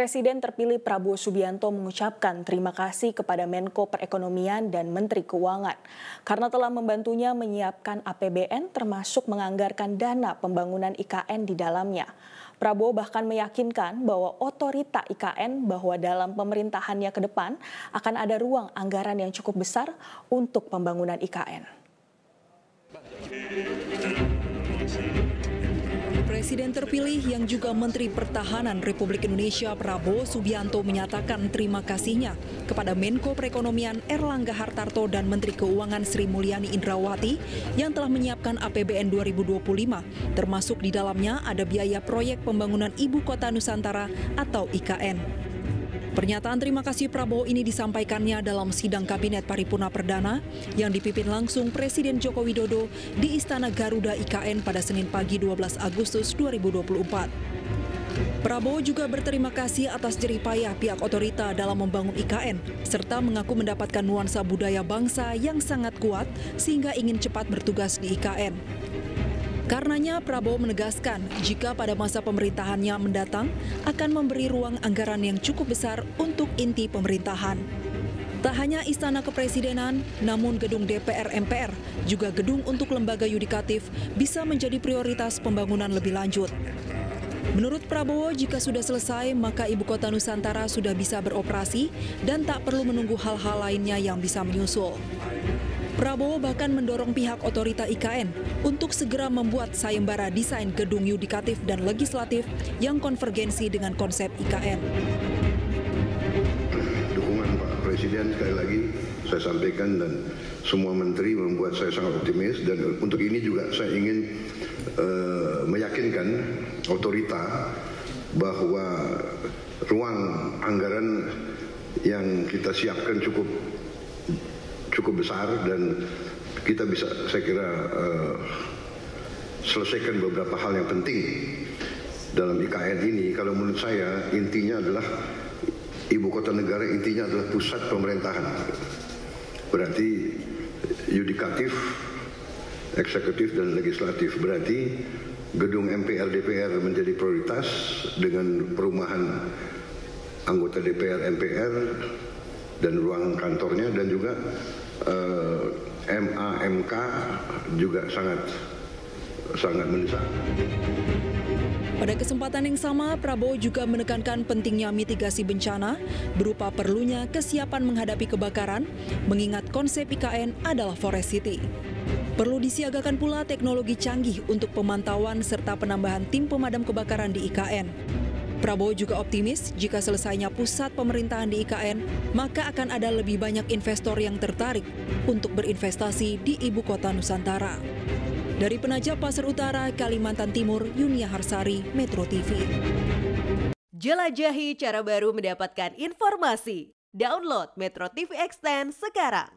Presiden terpilih Prabowo Subianto mengucapkan terima kasih kepada Menko Perekonomian dan Menteri Keuangan karena telah membantunya menyiapkan APBN termasuk menganggarkan dana pembangunan IKN di dalamnya. Prabowo bahkan meyakinkan bahwa otorita IKN bahwa dalam pemerintahannya ke depan akan ada ruang anggaran yang cukup besar untuk pembangunan IKN. Presiden terpilih yang juga Menteri Pertahanan Republik Indonesia Prabowo Subianto menyatakan terima kasihnya kepada Menko Perekonomian Erlangga Hartarto dan Menteri Keuangan Sri Mulyani Indrawati yang telah menyiapkan APBN 2025, termasuk di dalamnya ada biaya proyek pembangunan Ibu Kota Nusantara atau IKN. Pernyataan terima kasih Prabowo ini disampaikannya dalam sidang Kabinet Paripurna Perdana yang dipimpin langsung Presiden Joko Widodo di Istana Garuda IKN pada Senin pagi 12 Agustus 2024. Prabowo juga berterima kasih atas jerih payah pihak otorita dalam membangun IKN, serta mengaku mendapatkan nuansa budaya bangsa yang sangat kuat sehingga ingin cepat bertugas di IKN. Karenanya Prabowo menegaskan jika pada masa pemerintahannya mendatang akan memberi ruang anggaran yang cukup besar untuk inti pemerintahan. Tak hanya Istana Kepresidenan, namun gedung DPR MPR, juga gedung untuk lembaga yudikatif bisa menjadi prioritas pembangunan lebih lanjut. Menurut Prabowo, jika sudah selesai, maka Ibu Kota Nusantara sudah bisa beroperasi dan tak perlu menunggu hal-hal lainnya yang bisa menyusul. Prabowo bahkan mendorong pihak otorita IKN untuk segera membuat sayembara desain gedung yudikatif dan legislatif yang konvergensi dengan konsep IKN. Dukungan Pak Presiden sekali lagi saya sampaikan dan semua menteri membuat saya sangat optimis, dan untuk ini juga saya ingin meyakinkan otorita bahwa ruang anggaran yang kita siapkan cukup besar dan kita bisa, saya kira, selesaikan beberapa hal yang penting dalam IKN ini. Kalau menurut saya intinya adalah ibu kota negara, intinya adalah pusat pemerintahan. Berarti yudikatif, eksekutif dan legislatif. Berarti gedung MPR DPR menjadi prioritas dengan perumahan anggota DPR MPR dan ruang kantornya, dan juga MA MK juga sangat mendesak. Pada kesempatan yang sama, Prabowo juga menekankan pentingnya mitigasi bencana berupa perlunya kesiapan menghadapi kebakaran, mengingat konsep IKN adalah Forest City. Perlu disiagakan pula teknologi canggih untuk pemantauan serta penambahan tim pemadam kebakaran di IKN. Prabowo juga optimis jika selesainya pusat pemerintahan di IKN, maka akan ada lebih banyak investor yang tertarik untuk berinvestasi di Ibu Kota Nusantara. Dari Penajam Pasar Utara, Kalimantan Timur, Yunia Harsari, Metro TV. Jelajahi cara baru mendapatkan informasi. Download Metro TV Extend sekarang.